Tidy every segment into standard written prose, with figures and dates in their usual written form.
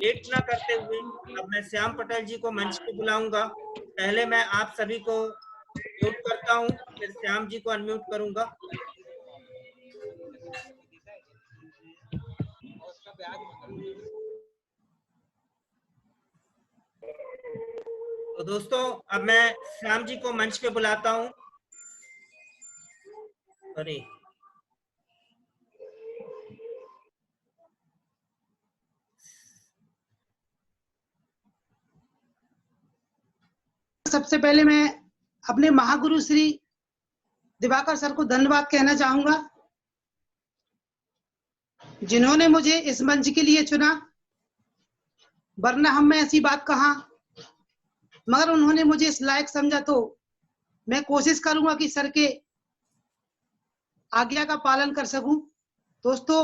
Late ना करते हुए अब मैं श्याम पटेल जी को मंच पे बुलाऊंगा। पहले मैं आप सभी को म्यूट करता हूं, फिर श्याम जी को अनम्यूट करूंगा। तो दोस्तों अब मैं श्याम जी को मंच पे बुलाता हूं। अरे सबसे पहले मैं अपने महागुरु श्री दिवाकर सर को धन्यवाद कहना चाहूंगा, जिन्होंने मुझे इस मंच के लिए चुना। वरना हम में ऐसी बात कहाँ, मगर उन्होंने मुझे इस लायक समझा, तो मैं कोशिश करूंगा कि सर के आज्ञा का पालन कर सकूं। दोस्तों,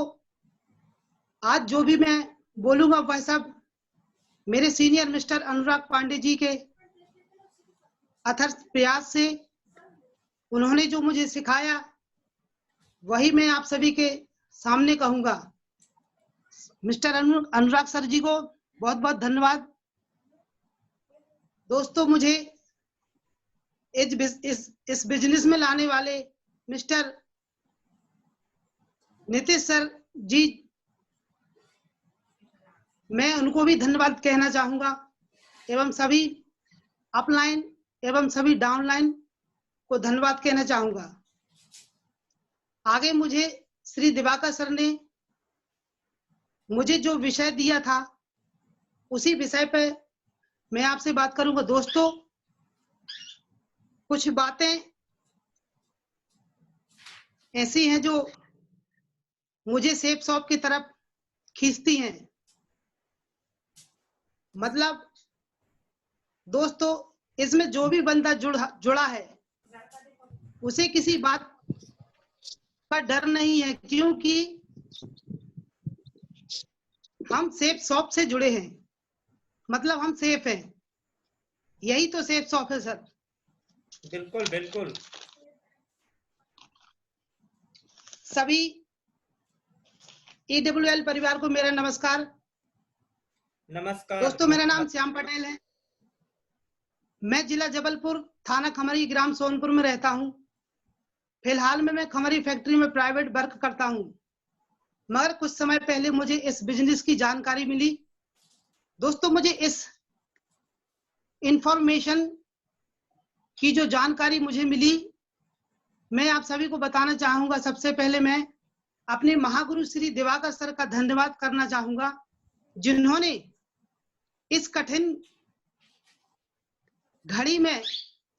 आज जो भी मैं बोलूंगा वह सब मेरे सीनियर मिस्टर अनुराग पांडे जी के अथक प्रयास से, उन्होंने जो मुझे सिखाया वही मैं आप सभी के सामने कहूंगा। मिस्टर अनुराग सर जी को बहुत बहुत धन्यवाद। दोस्तों, मुझे इस बिजनेस में लाने वाले मिस्टर नीतीश सर जी, मैं उनको भी धन्यवाद कहना चाहूंगा, एवं सभी अपलाइन एवं सभी डाउनलाइन को धन्यवाद कहना चाहूंगा। आगे मुझे श्री दिवाकर सर ने मुझे जो विषय दिया था उसी विषय पे मैं आपसे बात करूंगा। दोस्तों, कुछ बातें ऐसी हैं जो मुझे सेफ शॉप की तरफ खींचती हैं। मतलब दोस्तों, इसमें जो भी बंदा जुड़ा है उसे किसी बात का डर नहीं है, क्योंकि हम सेफ शॉप से जुड़े हैं, मतलब हम सेफ हैं। यही तो सेफ शॉप है सर। बिल्कुल बिल्कुल। सभी EWL परिवार को मेरा नमस्कार। नमस्कार दोस्तों, मेरा नाम श्याम पटेल है। मैं जिला जबलपुर, थाना खमरी, ग्राम सोनपुर में रहता हूं। फिलहाल में मैं खमरी फैक्ट्री में प्राइवेट वर्क करता हूं, मगर कुछ समय पहले मुझे इस बिजनेस की जानकारी मिली। दोस्तों, मुझे इस इंफॉर्मेशन की जो जानकारी मुझे मिली, मैं आप सभी को बताना चाहूंगा। सबसे पहले मैं अपने महागुरु श्री दिवाकर सर का धन्यवाद करना चाहूंगा, जिन्होंने इस कठिन घड़ी में,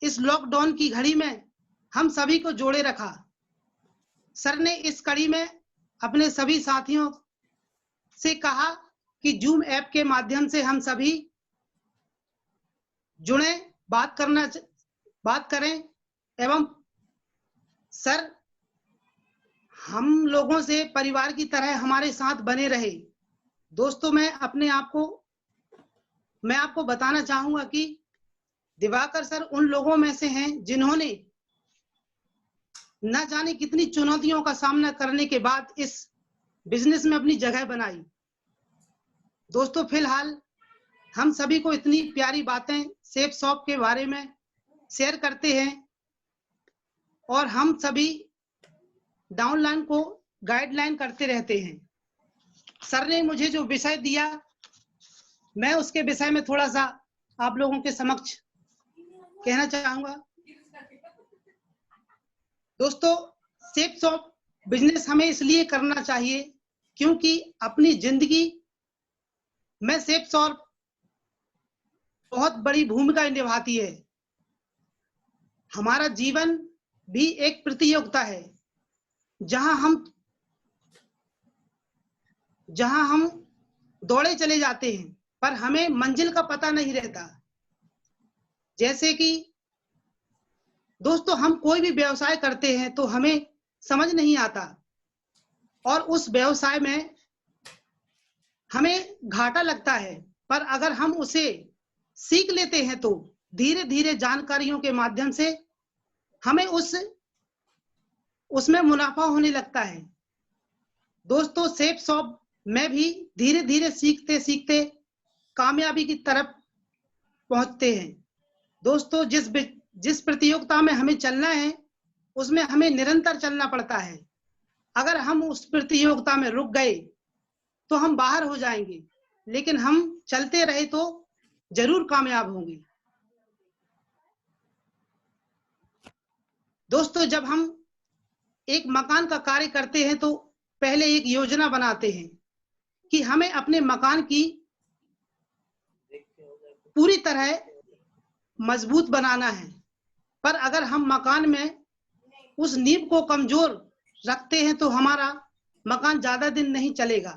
इस लॉकडाउन की घड़ी में हम सभी को जोड़े रखा। सर ने इस कड़ी में अपने सभी साथियों से कहा कि जूम ऐप के माध्यम से हम सभी जुड़े, बात करें, एवं सर हम लोगों से परिवार की तरह हमारे साथ बने रहे। दोस्तों, मैं आपको बताना चाहूंगा कि दिवाकर सर उन लोगों में से हैं जिन्होंने न जाने कितनी चुनौतियों का सामना करने के बाद इस बिजनेस में अपनी जगह बनाई। दोस्तों, फिलहाल हम सभी को इतनी प्यारी बातें सेफ शॉप के बारे में शेयर करते हैं, और हम सभी डाउनलाइन को गाइडलाइन करते रहते हैं। सर ने मुझे जो विषय दिया, मैं उसके विषय में थोड़ा सा आप लोगों के समक्ष कहना चाहूंगा। दोस्तों, सेफ शॉप बिजनेस हमें इसलिए करना चाहिए क्योंकि अपनी जिंदगी में सेफ शॉप बहुत बड़ी भूमिका निभाती है। हमारा जीवन भी एक प्रतियोगिता है, जहां हम दौड़े चले जाते हैं, पर हमें मंजिल का पता नहीं रहता। जैसे कि दोस्तों, हम कोई भी व्यवसाय करते हैं तो हमें समझ नहीं आता, और उस व्यवसाय में हमें घाटा लगता है, पर अगर हम उसे सीख लेते हैं तो धीरे धीरे जानकारियों के माध्यम से हमें उसमें मुनाफा होने लगता है। दोस्तों, सेफ शॉप में भी धीरे धीरे सीखते सीखते कामयाबी की तरफ पहुंचते हैं। दोस्तों, जिस प्रतियोगिता में हमें चलना है उसमें हमें निरंतर चलना पड़ता है। अगर हम उस प्रतियोगिता में रुक गए तो हम बाहर हो जाएंगे, लेकिन हम चलते रहे तो जरूर कामयाब होंगे। दोस्तों, जब हम एक मकान का कार्य करते हैं तो पहले एक योजना बनाते हैं कि हमें अपने मकान की पूरी तरह मजबूत बनाना है। पर अगर हम मकान में उस नींव को कमजोर रखते हैं तो हमारा मकान ज्यादा दिन नहीं चलेगा,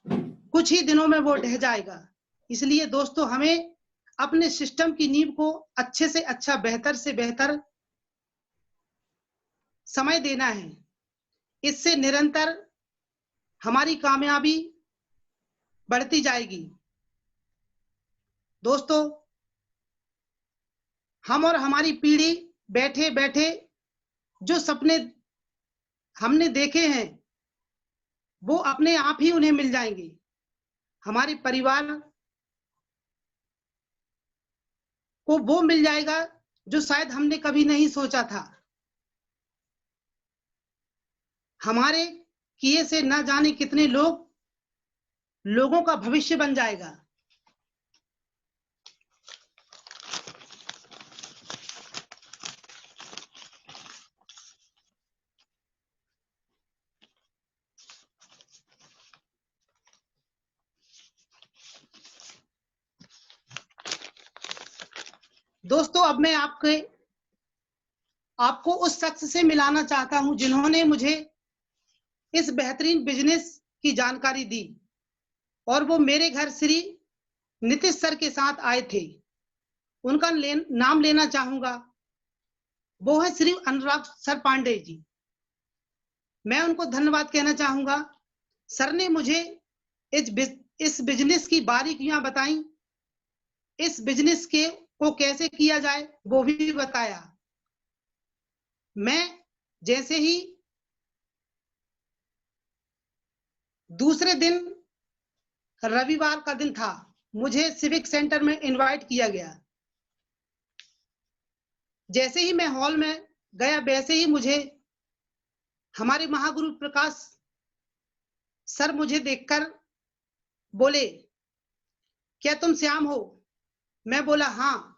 कुछ ही दिनों में वो ढह जाएगा। इसलिए दोस्तों, हमें अपने सिस्टम की नींव को अच्छे से अच्छा, बेहतर से बेहतर समय देना है। इससे निरंतर हमारी कामयाबी बढ़ती जाएगी। दोस्तों, हम और हमारी पीढ़ी बैठे बैठे जो सपने हमने देखे हैं वो अपने आप ही उन्हें मिल जाएंगे। हमारे परिवार को वो मिल जाएगा जो शायद हमने कभी नहीं सोचा था। हमारे किए से न जाने कितने लोगों का भविष्य बन जाएगा। दोस्तों, अब मैं आपको उस शख्स से मिलाना चाहता हूं जिन्होंने मुझे इस बेहतरीन बिजनेस की जानकारी दी, और वो मेरे घर श्री नीतीश सर के साथ आए थे। उनका नाम लेना चाहूंगा, वो है श्री अनुराग सर पांडे जी। मैं उनको धन्यवाद कहना चाहूंगा। सर ने मुझे इस बिजनेस की बारीकियां बताई, इस बिजनेस को कैसे किया जाए वो भी बताया। मैं जैसे ही दूसरे दिन, रविवार का दिन था, मुझे सिविक सेंटर में इनवाइट किया गया। जैसे ही मैं हॉल में गया वैसे ही मुझे हमारे महागुरु प्रकाश सर मुझे देखकर बोले, क्या तुम श्याम हो? मैं बोला हाँ।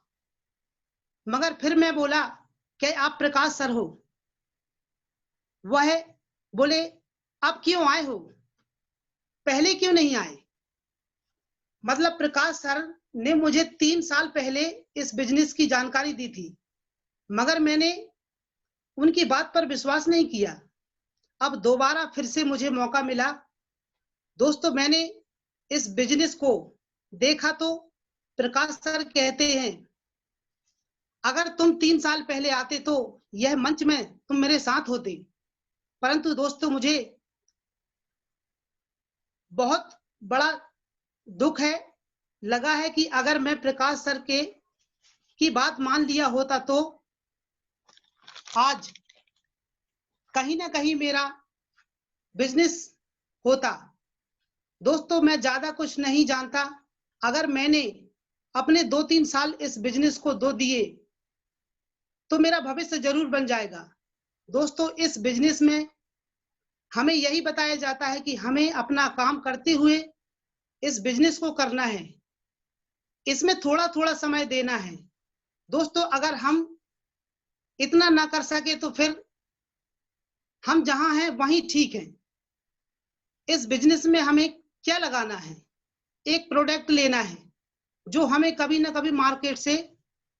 मगर फिर मैं बोला, क्या आप प्रकाश सर हो? वह बोले, आप क्यों आए हो, पहले क्यों नहीं आए? मतलब प्रकाश सर ने मुझे 3 साल पहले इस बिजनेस की जानकारी दी थी, मगर मैंने उनकी बात पर विश्वास नहीं किया। अब दोबारा फिर से मुझे मौका मिला। दोस्तों, मैंने इस बिजनेस को देखा तो प्रकाश सर कहते हैं, अगर तुम 3 साल पहले आते तो यह मंच में तुम मेरे साथ होते। परंतु दोस्तों, मुझे बहुत बड़ा दुख लगा है कि अगर मैं प्रकाश सर की बात मान लिया होता तो आज कहीं ना कहीं मेरा बिजनेस होता। दोस्तों, मैं ज्यादा कुछ नहीं जानता। अगर मैंने अपने 2-3 साल इस बिजनेस को दो दिए तो मेरा भविष्य जरूर बन जाएगा। दोस्तों, इस बिजनेस में हमें यही बताया जाता है कि हमें अपना काम करते हुए इस बिजनेस को करना है, इसमें थोड़ा थोड़ा समय देना है। दोस्तों, अगर हम इतना ना कर सके तो फिर हम जहां हैं वहीं ठीक है। इस बिजनेस में हमें क्या लगाना है? एक प्रोडक्ट लेना है जो हमें कभी ना कभी मार्केट से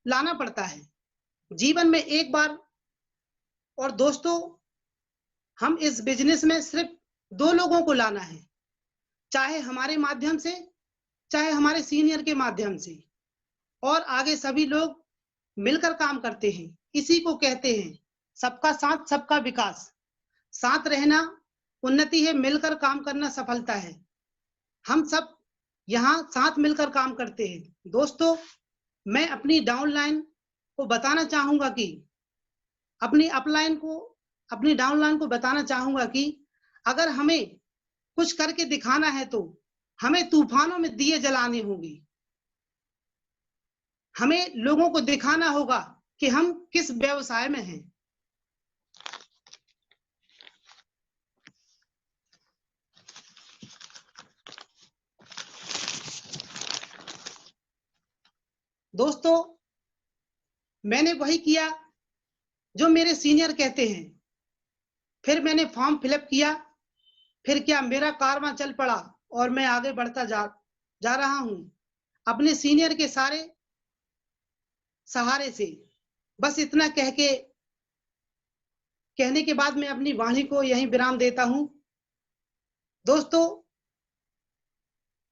लाना पड़ता है, जीवन में एक बार। और दोस्तों, हम इस बिजनेस में सिर्फ 2 लोगों को लाना है, चाहे हमारे माध्यम से, चाहे हमारे सीनियर के माध्यम से, और आगे सभी लोग मिलकर काम करते हैं। इसी को कहते हैं सबका साथ सबका विकास। साथ रहना उन्नति है, मिलकर काम करना सफलता है। हम सब यहाँ साथ मिलकर काम करते हैं। दोस्तों, मैं अपनी डाउनलाइन को बताना चाहूंगा कि अपनी डाउनलाइन को बताना चाहूंगा कि अगर हमें कुछ करके दिखाना है तो हमें तूफानों में दिए जलाने होंगे, हमें लोगों को दिखाना होगा कि हम किस व्यवसाय में हैं। दोस्तों, मैंने वही किया जो मेरे सीनियर कहते हैं। फिर मैंने फॉर्म फिलअप किया। फिर क्या, मेरा कारवां चल पड़ा और मैं आगे बढ़ता जा रहा हूं अपने सीनियर के सारे सहारे से। बस इतना कहने के बाद मैं अपनी वाणी को यहीं विराम देता हूं। दोस्तों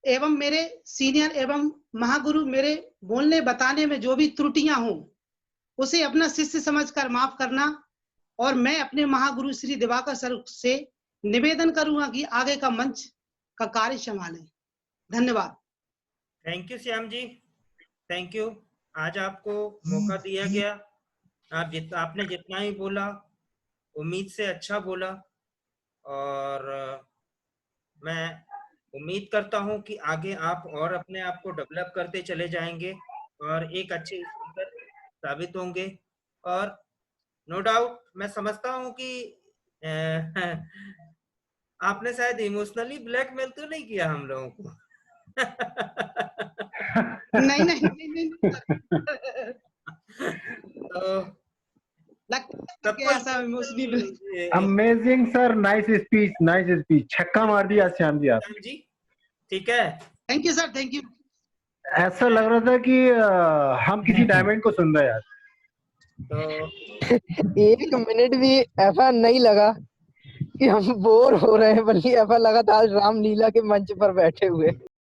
एवं मेरे सीनियर एवं महागुरु, मेरे बोलने बताने में जो भी त्रुटियां हों उसे अपना शिष्य समझकर माफ करना, और मैं अपने महागुरु श्री दिवाकर सर से निवेदन करूंगा कि आगे का मंच का कार्य संभालें। धन्यवाद। Thank you Shyam ji, thank you. आज आपको मौका दिया गया, आपने जितना ही बोला उम्मीद से अच्छा बोला, और मैं उम्मीद करता हूं कि आगे आप और अपने आप को डेवलप करते चले जाएंगे और एक अच्छे स्पीकर साबित होंगे। और नो डाउट मैं समझता हूं कि आपने शायद इमोशनली ब्लैकमेल तो नहीं किया हम लोगों को। नहीं नहीं नहीं, नहीं, तो लगता है ऐसा emotionally. Amazing sir, nice speech, nice speech. छक्का मार दिया श्याम जी आप। जी ठीक है, thank you sir, thank you. ऐसा लग रहा था कि हम किसी डायमंड को सुन रहे हैं यार। तो 1 मिनट भी ऐसा नहीं लगा कि हम बोर हो रहे हैं, बल्कि ऐसा लगा था आज रामलीला के मंच पर बैठे हुए।